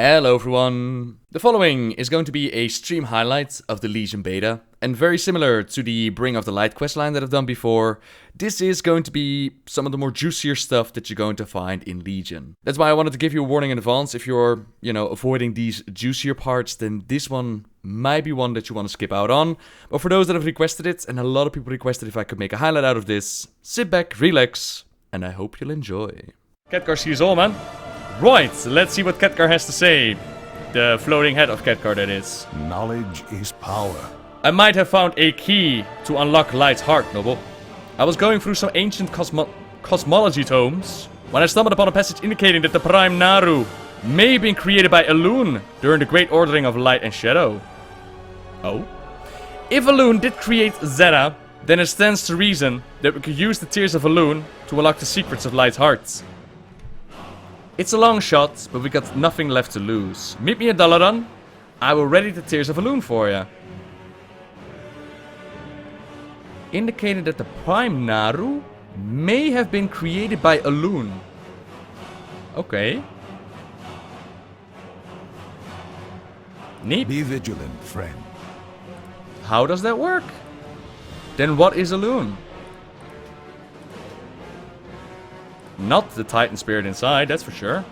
Hello everyone! The following is going to be a stream highlight of the Legion beta, and very similar to the Bring of the Light questline that I've done before, this is going to be some of the more juicier stuff that you're going to find in Legion. That's why I wanted to give you a warning in advance. If you're, avoiding these juicier parts, then this one might be one that you want to skip out on. But for those that have requested it, and a lot of people requested if I could make a highlight out of this, sit back, relax, and I hope you'll enjoy. Khadgar sees all, man. Right, let's see what Khadgar has to say. The floating head of Khadgar, that is. Knowledge is power. I might have found a key to unlock Light's heart, Noble. I was going through some ancient cosmology tomes when I stumbled upon a passage indicating that the Prime Naru may have been created by Elune during the Great Ordering of Light and Shadow. Oh? If Elune did create Zeta, then it stands to reason that we could use the Tears of Elune to unlock the secrets of Light's heart. It's a long shot, but we got nothing left to lose. Meet me at Dalaran. I will ready the Tears of Elune for ya. Indicated that the Prime Naru may have been created by Elune. Okay. Neat. Be vigilant, friend. How does that work? Then what is Elune? Not the Titan spirit inside, that's for sure.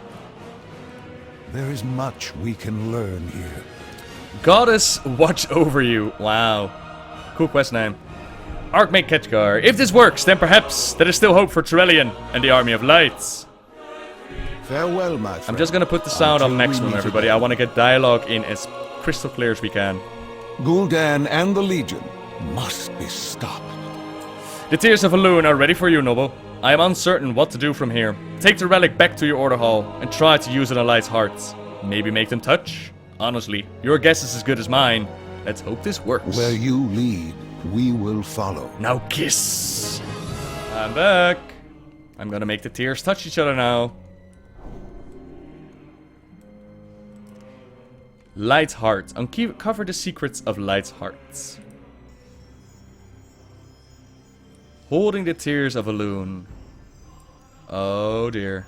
There is much we can learn here. Goddess, watch over you. Wow. Cool quest name. Archmage Khadgar. If this works, then perhaps there is still hope for Trellian and the Army of Lights. Farewell, my friend. I'm just gonna put the sound on maximum, everybody. I want to get dialogue in as crystal clear as we can. Gul'dan and the Legion must be stopped. The Tears of Elune are ready for you, Noble. I am uncertain what to do from here. Take the relic back to your order hall and try to use it on Light's hearts. Maybe make them touch? Honestly, your guess is as good as mine. Let's hope this works. Where you lead, we will follow. Now kiss! I'm back. I'm gonna make the tears touch each other now. Light's heart. Uncover the secrets of Light's hearts. Holding the Tears of Elune. Oh dear.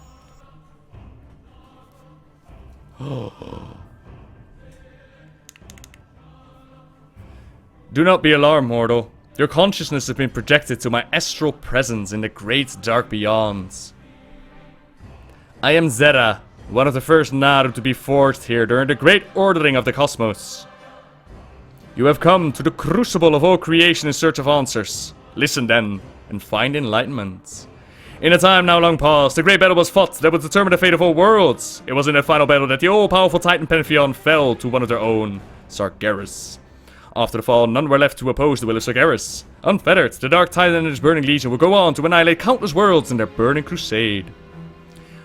Do not be alarmed, mortal. Your consciousness has been projected to my astral presence in the great dark beyond. I am Zeta, one of the first Naru to be forged here during the great ordering of the cosmos. You have come to the crucible of all creation in search of answers. Listen then, and find enlightenment. In a time now long past, the great battle was fought that would determine the fate of all worlds. It was in that final battle that the all-powerful Titan Pantheon fell to one of their own, Sargeras. After the fall, none were left to oppose the will of Sargeras. Unfettered, the Dark Titan and his burning legion would go on to annihilate countless worlds in their burning crusade.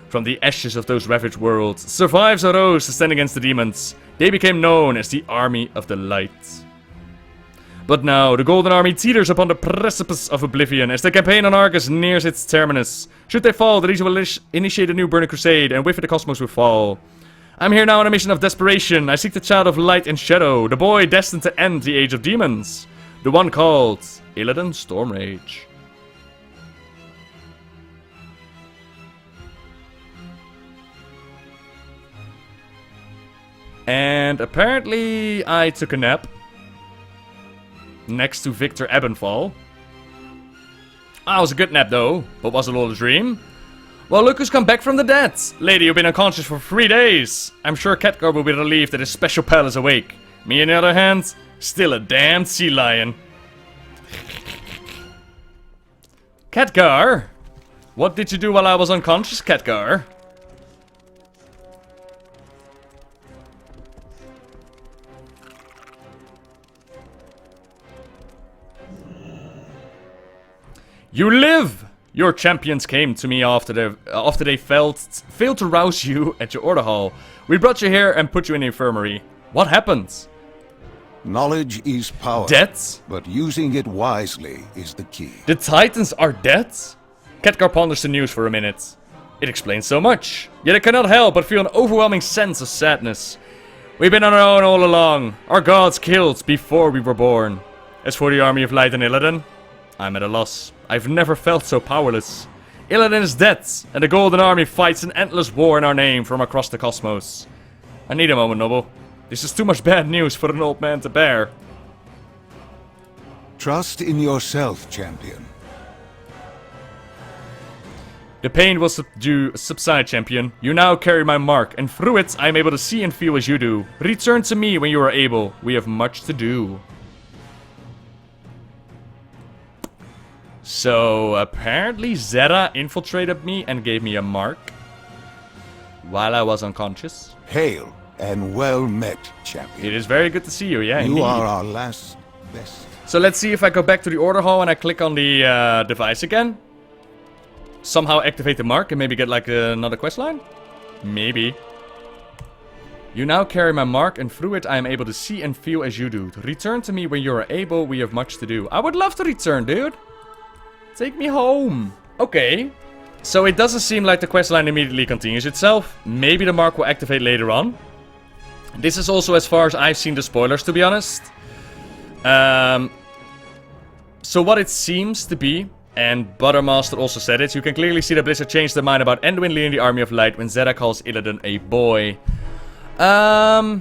From the ashes of those ravaged worlds, survivors arose to stand against the demons. They became known as the Army of the Light. But now, the Golden Army teeters upon the precipice of oblivion as the campaign on Argus nears its terminus. Should they fall, the Legion will initiate a new burning crusade, and with it the cosmos will fall. I'm here now on a mission of desperation. I seek the child of light and shadow, the boy destined to end the age of demons. The one called Illidan Stormrage. And apparently I took a nap. Next to Victor Ebenfall. Ah, it was a good nap though, but was it all a dream? Well, look who's come back from the dead! Lady, you've been unconscious for 3 days! I'm sure Khadgar will be relieved that his special pal is awake. Me, on the other hand, still a damned sea lion. Khadgar? What did you do while I was unconscious, Khadgar? You live! Your champions came to me after they failed to rouse you at your order hall. We brought you here and put you in the infirmary. What happened? Knowledge is power. Dead? But using it wisely is the key. The Titans are dead? Khadgar ponders the news for a minute. It explains so much. Yet I cannot help but feel an overwhelming sense of sadness. We've been on our own all along. Our gods killed before we were born. As for the Army of Light and Illidan, I'm at a loss. I've never felt so powerless. Illidan is dead, and the Golden Army fights an endless war in our name from across the cosmos. I need a moment, Noble. This is too much bad news for an old man to bear. Trust in yourself, champion. The pain will subside, champion. You now carry my mark, and through it I am able to see and feel as you do. Return to me when you are able. We have much to do. So, apparently Zera infiltrated me and gave me a mark while I was unconscious. Hail and well met, champion. It is very good to see you, yeah, You indeed. are our last best. So let's see if I go back to the order hall and I click on the device again. Somehow activate the mark and maybe get like another quest line? Maybe. You now carry my mark, and through it I am able to see and feel as you do. Return to me when you are able. We have much to do. I would love to return, dude. Take me home. Okay. So it doesn't seem like the questline immediately continues itself. Maybe the mark will activate later on. This is also as far as I've seen the spoilers, to be honest. So what it seems to be, and Buttermaster also said it, you can clearly see that Blizzard changed their mind about Anduin leading the Army of Light when Zera calls Illidan a boy. I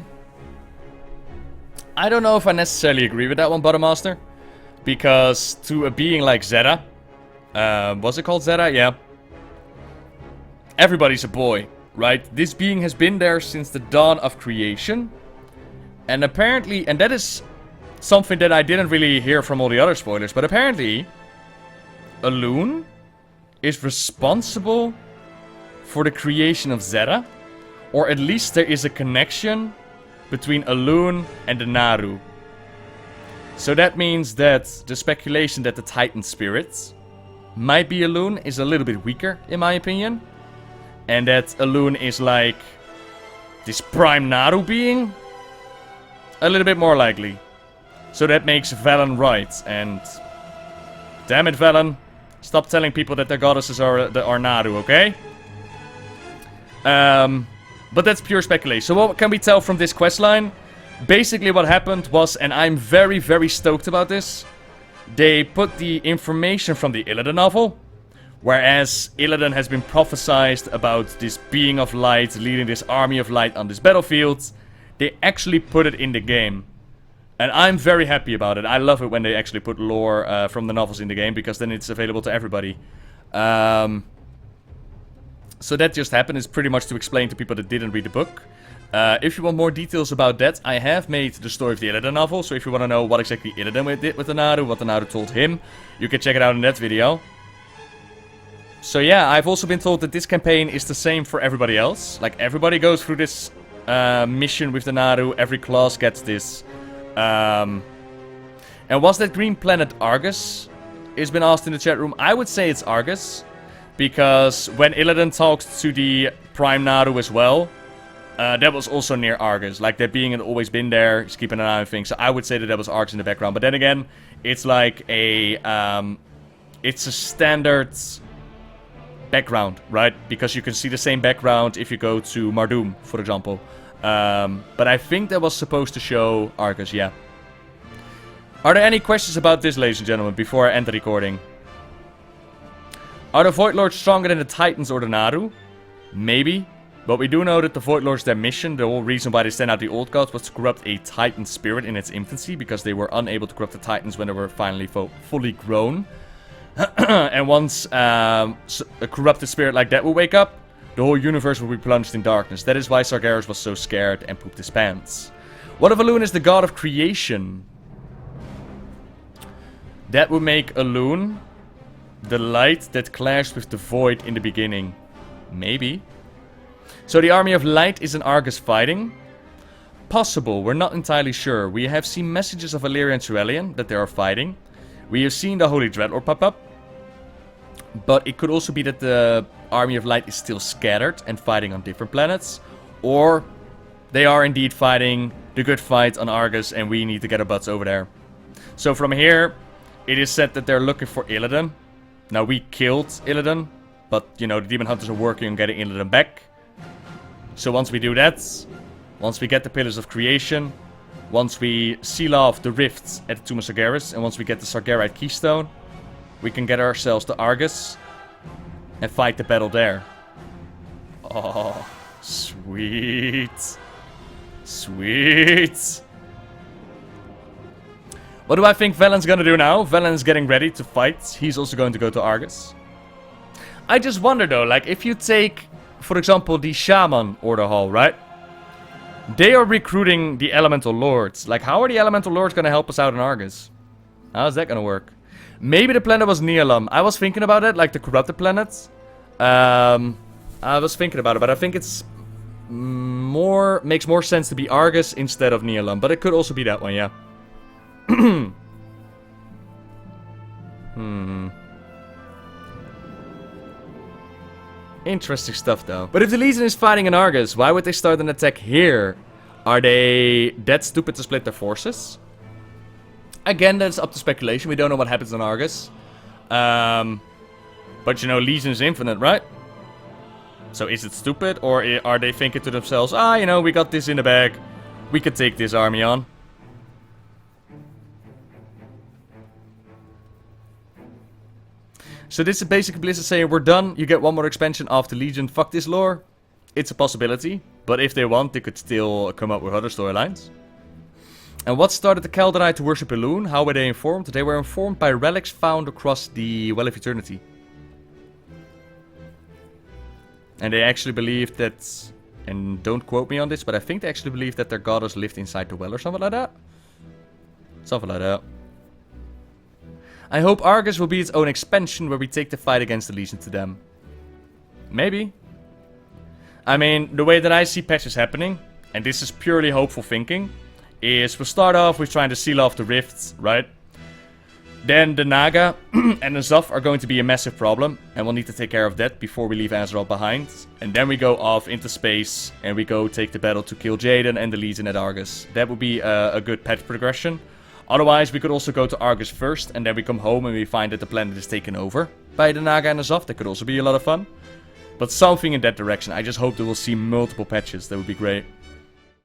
don't know if I necessarily agree with that one, Buttermaster. Because to a being like Zera, was it called Zera? Yeah. Everybody's a boy, right? This being has been there since the dawn of creation. And apparently, and that is something that I didn't really hear from all the other spoilers, but apparently Elune is responsible for the creation of Zera. Or at least there is a connection between Elune and the Naru. So that means that the speculation that the Titan spirits might be Elune is a little bit weaker, in my opinion. And that Elune is like this prime Naru being a little bit more likely. So that makes Velen right. And damn it, Velen, stop telling people that their goddesses are Naru, okay? But that's pure speculation. So what can we tell from this questline? Basically what happened was, and I'm very, very stoked about this, they put the information from the Illidan novel, whereas Illidan has been prophesized about this being of light leading this army of light on this battlefield. They actually put it in the game. And I'm very happy about it. I love it when they actually put lore from the novels in the game, because then it's available to everybody. So that just happened. It's pretty much to explain to people that didn't read the book. If you want more details about that, I have made the story of the Illidan novel. So if you want to know what exactly Illidan did with the Naru, what the Naru told him, you can check it out in that video. So yeah, I've also been told that this campaign is the same for everybody else. Like, everybody goes through this mission with the Naru. Every class gets this. And was that green planet Argus? It's been asked in the chat room. I would say it's Argus. Because when Illidan talks to the Prime Naru as well, that was also near Argus. Like, that being had always been there, he's keeping an eye on things. So I would say that was Argus in the background. But then again, it's like a it's a standard background, right? Because you can see the same background if you go to Mardum, for example. But I think that was supposed to show Argus, yeah. Are there any questions about this, ladies and gentlemen, before I end the recording? Are the Void Lords stronger than the Titans or the Naru? Maybe. But we do know that the Void Lords, their mission, the whole reason why they sent out the Old Gods, was to corrupt a Titan spirit in its infancy, because they were unable to corrupt the Titans when they were finally fully grown. And once a corrupted spirit like that will wake up, the whole universe will be plunged in darkness. That is why Sargeras was so scared and pooped his pants. What if Elune is the god of creation? That would make Elune the light that clashed with the void in the beginning. Maybe. So the army of light is in Argus fighting? Possible, we're not entirely sure. We have seen messages of Valyria and Turelion that they are fighting. We have seen the Holy Dreadlord pop up. But it could also be that the army of light is still scattered and fighting on different planets. Or they are indeed fighting the good fight on Argus and we need to get our butts over there. So from here, it is said that they're looking for Illidan. Now, we killed Illidan, but, you know, the Demon Hunters are working on getting Illidan back. So once we do that, once we get the Pillars of Creation, once we seal off the rifts at the Tomb of Sargeras, and once we get the Sargerite Keystone, we can get ourselves to Argus and fight the battle there. Oh, sweet. Sweet. What do I think Valen's gonna do now? Valen's getting ready to fight. He's also going to go to Argus. I just wonder though, like if you take, for example, the Shaman Order Hall, right? They are recruiting the Elemental Lords. Like, how are the Elemental Lords gonna help us out in Argus? How's that gonna work? Maybe the planet was Neolum. I was thinking about it, like the corrupted planets. I was thinking about it, but I think it's makes more sense to be Argus instead of Neolum. But it could also be that one, yeah. Interesting stuff, though. But if the Legion is fighting in Argus, why would they start an attack here? Are they that stupid to split their forces? Again, that's up to speculation. We don't know what happens on Argus. But you know, Legion is infinite, right? So is it stupid? Or are they thinking to themselves, ah, you know, we got this in the bag. We could take this army on. So this is basically Blizzard saying, we're done. You get one more expansion after Legion. Fuck this lore. It's a possibility. But if they want, they could still come up with other storylines. And what started the Kaldari to worship Elune? How were they informed? They were informed by relics found across the Well of Eternity. And they actually believed that, and don't quote me on this, but I think they actually believed that their goddess lived inside the well or something like that. Something like that. I hope Argus will be its own expansion where we take the fight against the Legion to them. Maybe. I mean, the way that I see patches happening, and this is purely hopeful thinking, is we'll start off with trying to seal off the rifts, right? Then the Naga and the Zaf are going to be a massive problem, and we'll need to take care of that before we leave Azeroth behind. And then we go off into space, and we go take the battle to kill Jaden and the Legion at Argus. That would be a good patch progression. Otherwise, we could also go to Argus first, and then we come home and we find that the planet is taken over by the Naga and the Zaf. That could also be a lot of fun. But something in that direction. I just hope that we'll see multiple patches. That would be great.